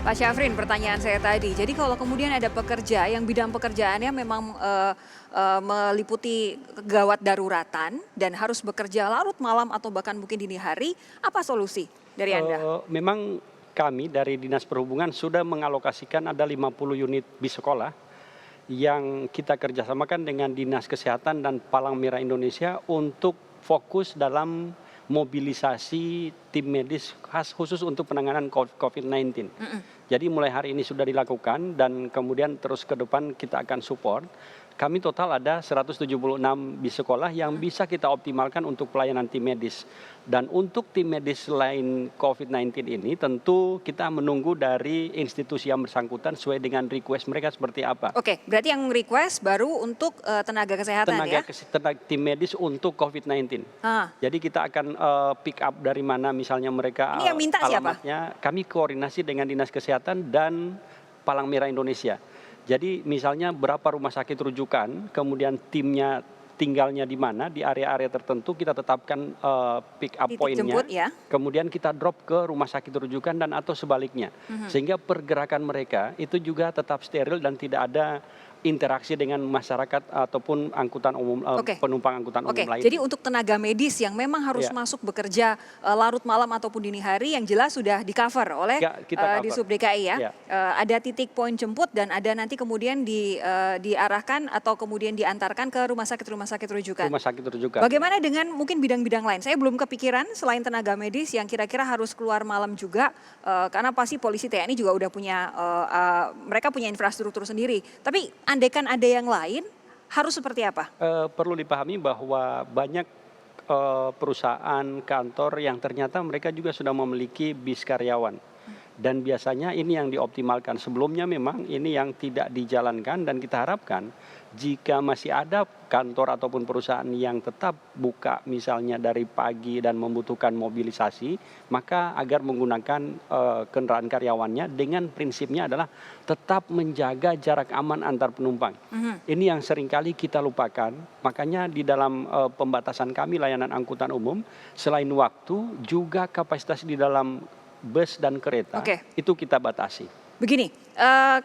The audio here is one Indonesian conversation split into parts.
Pak Syafrin, pertanyaan saya tadi. Jadi kalau kemudian ada pekerja yang bidang pekerjaannya memang meliputi gawat daruratan dan harus bekerja larut malam atau bahkan mungkin dini hari, apa solusi dari Anda? Memang kami dari Dinas Perhubungan sudah mengalokasikan ada 50 unit bis sekolah yang kita kerjasamakan dengan Dinas Kesehatan dan Palang Merah Indonesia untuk fokus dalam mobilisasi tim medis khas khusus untuk penanganan COVID-19. Jadi mulai hari ini sudah dilakukan dan kemudian terus ke depan kita akan support. Kami total ada 176 bis sekolah yang bisa kita optimalkan untuk pelayanan tim medis. Dan untuk tim medis selain COVID-19 ini tentu kita menunggu dari institusi yang bersangkutan sesuai dengan request mereka seperti apa. Oke, berarti yang request baru untuk tenaga kesehatan ya? Tenaga tim medis untuk COVID-19. Jadi kita akan pick up dari mana misalnya mereka Ini yang minta siapa? alamatnya. Kami koordinasi dengan Dinas Kesehatan dan Palang Merah Indonesia. Jadi misalnya berapa rumah sakit rujukan, kemudian timnya tinggalnya di mana, di area-area tertentu kita tetapkan pick up Titik pointnya, jemput ya? kemudian kita drop ke rumah sakit rujukan dan atau sebaliknya. Sehingga pergerakan mereka itu juga tetap steril dan tidak ada interaksi dengan masyarakat ataupun angkutan umum, penumpang angkutan umum lain. Jadi untuk tenaga medis yang memang harus masuk bekerja larut malam ataupun dini hari yang jelas sudah di-cover oleh di Sub DKI ya. Ada titik poin jemput dan ada nanti kemudian diarahkan atau kemudian diantarkan ke rumah sakit rujukan. Rumah sakit rujukan. Bagaimana dengan mungkin bidang-bidang lain? Saya belum kepikiran selain tenaga medis yang kira-kira harus keluar malam juga karena pasti polisi TNI juga udah punya mereka punya infrastruktur sendiri. Tapi andaikan ada yang lain, harus seperti apa? Perlu dipahami bahwa banyak perusahaan, kantor yang ternyata mereka juga sudah memiliki bis karyawan. Dan biasanya ini yang dioptimalkan. Sebelumnya memang ini yang tidak dijalankan dan kita harapkan jika masih ada kantor ataupun perusahaan yang tetap buka misalnya dari pagi dan membutuhkan mobilisasi, maka agar menggunakan kendaraan karyawannya dengan prinsipnya adalah tetap menjaga jarak aman antar penumpang. Ini yang seringkali kita lupakan, makanya di dalam pembatasan kami layanan angkutan umum, selain waktu juga kapasitas di dalam bus dan kereta itu kita batasi. Begini,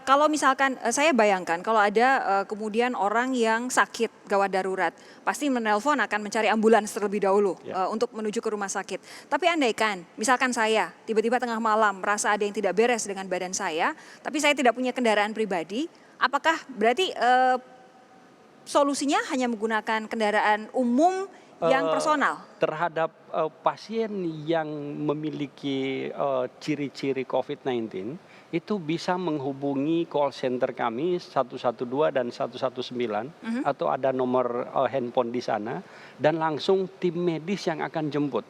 kalau misalkan saya bayangkan kalau ada kemudian orang yang sakit gawat darurat, pasti menelpon akan mencari ambulans terlebih dahulu untuk menuju ke rumah sakit. Tapi andaikan, misalkan saya tiba-tiba tengah malam merasa ada yang tidak beres dengan badan saya, tapi saya tidak punya kendaraan pribadi, apakah berarti solusinya hanya menggunakan kendaraan umum yang personal? Terhadap pasien yang memiliki ciri-ciri COVID-19 itu bisa menghubungi call center kami 112 dan 119 atau ada nomor handphone di sana dan langsung tim medis yang akan jemput.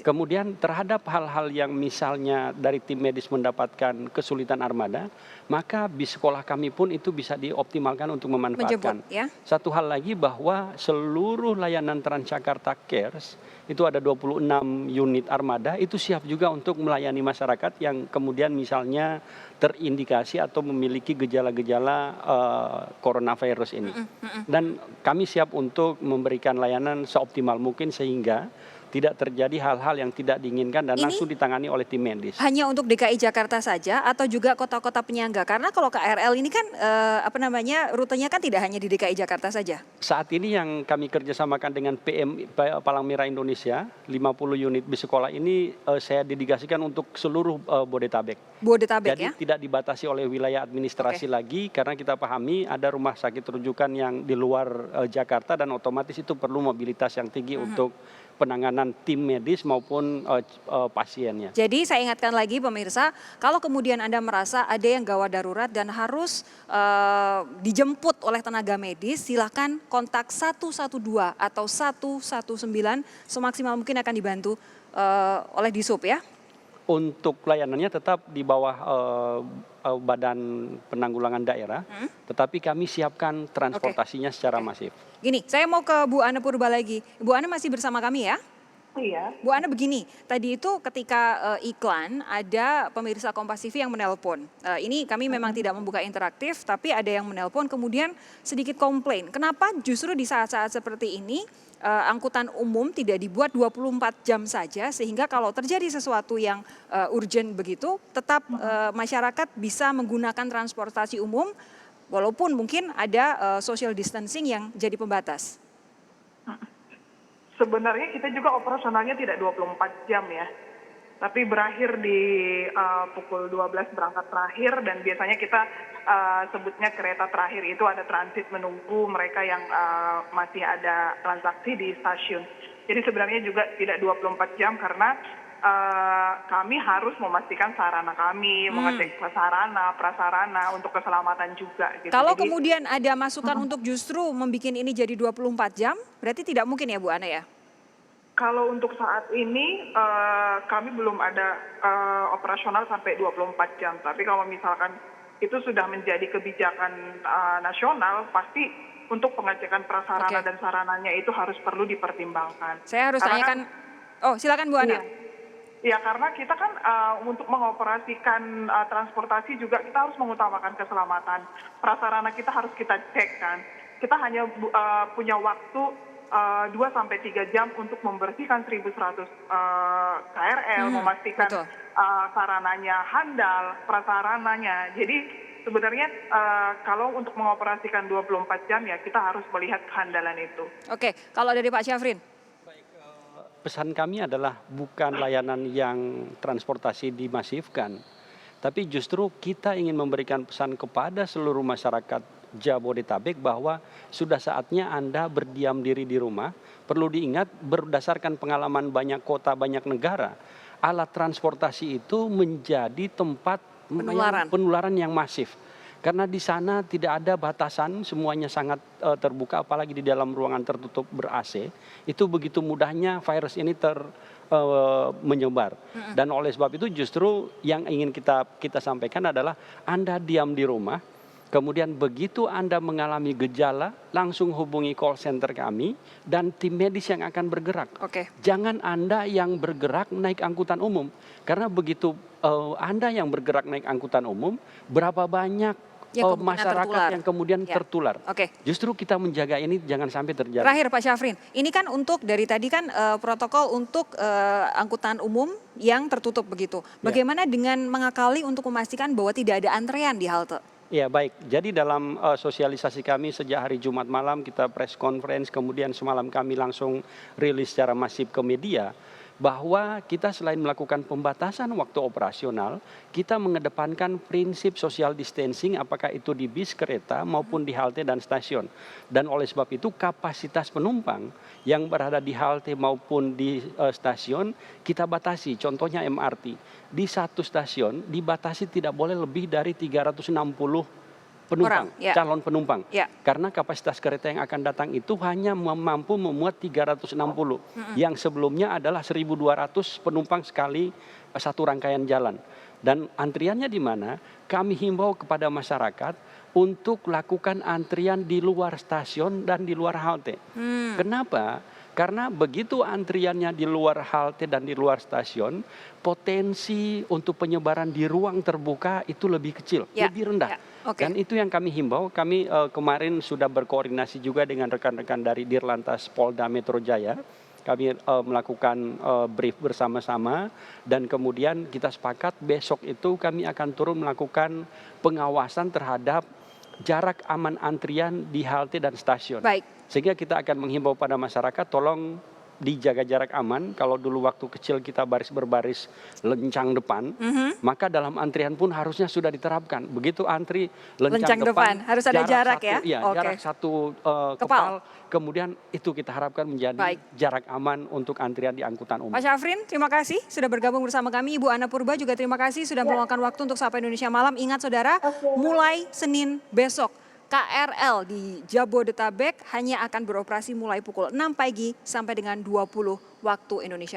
Kemudian terhadap hal-hal yang misalnya dari tim medis mendapatkan kesulitan armada, maka bis sekolah kami pun itu bisa dioptimalkan untuk memanfaatkan. Satu hal lagi bahwa seluruh layanan Transjakarta Cares itu ada 26 unit armada itu siap juga untuk melayani masyarakat yang kemudian misalnya terindikasi atau memiliki gejala-gejala coronavirus ini. Dan kami siap untuk memberikan layanan seoptimal mungkin sehingga tidak terjadi hal-hal yang tidak diinginkan dan langsung ditangani oleh tim medis. Hanya untuk DKI Jakarta saja atau juga kota-kota penyangga? Karena kalau KRL ini kan rutenya kan tidak hanya di DKI Jakarta saja. Saat ini yang kami kerjasamakan dengan Palang Merah Indonesia, 50 unit bis sekolah ini saya dedikasikan untuk seluruh Bodetabek. Jadi tidak dibatasi oleh wilayah administrasi lagi karena kita pahami ada rumah sakit rujukan yang di luar Jakarta dan otomatis itu perlu mobilitas yang tinggi untuk penanganan tim medis maupun pasiennya. Jadi saya ingatkan lagi pemirsa, kalau kemudian Anda merasa ada yang gawat darurat dan harus dijemput oleh tenaga medis, silakan kontak 112 atau 119 semaksimal mungkin akan dibantu oleh Disub ya. Untuk layanannya tetap di bawah Badan Penanggulangan Daerah, tetapi kami siapkan transportasinya secara masif. Gini, saya mau ke Bu Ana Purba lagi. Bu Ana masih bersama kami ya? Iya. Bu Ana begini, tadi itu ketika iklan ada pemirsa Kompas TV yang menelpon. Ini kami memang tidak membuka interaktif, tapi ada yang menelpon kemudian sedikit komplain. Kenapa justru di saat-saat seperti ini angkutan umum tidak dibuat 24 jam saja sehingga kalau terjadi sesuatu yang urgent begitu tetap masyarakat bisa menggunakan transportasi umum walaupun mungkin ada social distancing yang jadi pembatas. Sebenarnya kita juga operasionalnya tidak 24 jam ya. Tapi berakhir di pukul 12 berangkat terakhir dan biasanya kita sebutnya kereta terakhir itu ada transit menunggu mereka yang masih ada transaksi di stasiun. Jadi sebenarnya juga tidak 24 jam karena kami harus memastikan sarana kami, mengecek sarana, prasarana untuk keselamatan juga. Gitu. Kalau kemudian ada masukan untuk justru membuat ini jadi 24 jam, berarti tidak mungkin ya Bu Ana ya? Kalau untuk saat ini kami belum ada operasional sampai 24 jam. Tapi kalau misalkan itu sudah menjadi kebijakan nasional, pasti untuk pengecekan prasarana dan sarananya itu harus perlu dipertimbangkan. Saya harus tanyakan, silakan Bu Ana. Ya karena kita kan untuk mengoperasikan transportasi juga kita harus mengutamakan keselamatan. Prasarana kita harus kita cek kan. Kita hanya punya waktu 2-3 jam untuk membersihkan 1.100 KRL, memastikan sarananya handal, prasarananya. Jadi sebenarnya kalau untuk mengoperasikan 24 jam ya kita harus melihat kehandalan itu. Oke, kalau dari Pak Syafrin? Pesan kami adalah bukan layanan yang transportasi dimasifkan, tapi justru kita ingin memberikan pesan kepada seluruh masyarakat Jabodetabek bahwa sudah saatnya Anda berdiam diri di rumah. Perlu diingat berdasarkan pengalaman banyak kota, banyak negara, alat transportasi itu menjadi tempat penularan yang masif. Karena di sana tidak ada batasan, semuanya sangat terbuka, apalagi di dalam ruangan tertutup ber-AC. Itu begitu mudahnya virus ini menyebar. Dan oleh sebab itu justru yang ingin kita sampaikan adalah Anda diam di rumah. Kemudian begitu Anda mengalami gejala, langsung hubungi call center kami dan tim medis yang akan bergerak. Jangan Anda yang bergerak naik angkutan umum. Karena begitu Anda yang bergerak naik angkutan umum, berapa banyak masyarakat yang kemudian tertular. Justru kita menjaga ini jangan sampai terjadi. Terakhir Pak Syafrin, ini kan untuk dari tadi kan protokol untuk angkutan umum yang tertutup begitu. Bagaimana dengan mengakali untuk memastikan bahwa tidak ada antrean di halte? Ya baik, jadi dalam sosialisasi kami sejak hari Jumat malam kita press conference, kemudian semalam kami langsung rilis secara masif ke media bahwa kita selain melakukan pembatasan waktu operasional, kita mengedepankan prinsip social distancing apakah itu di bis, kereta maupun di halte dan stasiun. Dan oleh sebab itu kapasitas penumpang yang berada di halte maupun di stasiun kita batasi. Contohnya MRT. Di satu stasiun dibatasi tidak boleh lebih dari 360 penumpang, calon penumpang. Karena kapasitas kereta yang akan datang itu hanya mampu memuat 360. Yang sebelumnya adalah 1.200 penumpang sekali satu rangkaian jalan. Dan antriannya di mana? Kami himbau kepada masyarakat untuk lakukan antrian di luar stasiun dan di luar halte. Kenapa? Karena begitu antriannya di luar halte dan di luar stasiun, potensi untuk penyebaran di ruang terbuka itu lebih kecil, lebih rendah. Dan itu yang kami himbau. Kami kemarin sudah berkoordinasi juga dengan rekan-rekan dari Dirlantas Polda Metro Jaya. Kami melakukan brief bersama-sama dan kemudian kita sepakat besok itu kami akan turun melakukan pengawasan terhadap jarak aman antrian di halte dan stasiun. Sehingga kita akan menghimbau pada masyarakat tolong dijaga jarak aman. Kalau dulu waktu kecil kita baris berbaris lencang depan, maka dalam antrian pun harusnya sudah diterapkan. Begitu antri lencang depan harus ada jarak jarak satu kepal. Kemudian itu kita harapkan menjadi jarak aman untuk antrian di angkutan umum. Pak Syafrin, terima kasih sudah bergabung bersama kami. Ibu Ana Purba juga terima kasih sudah meluangkan waktu untuk Sapa Indonesia Malam. Ingat saudara, mulai Senin besok KRL di Jabodetabek hanya akan beroperasi mulai pukul 6 pagi sampai dengan 20 waktu Indonesia.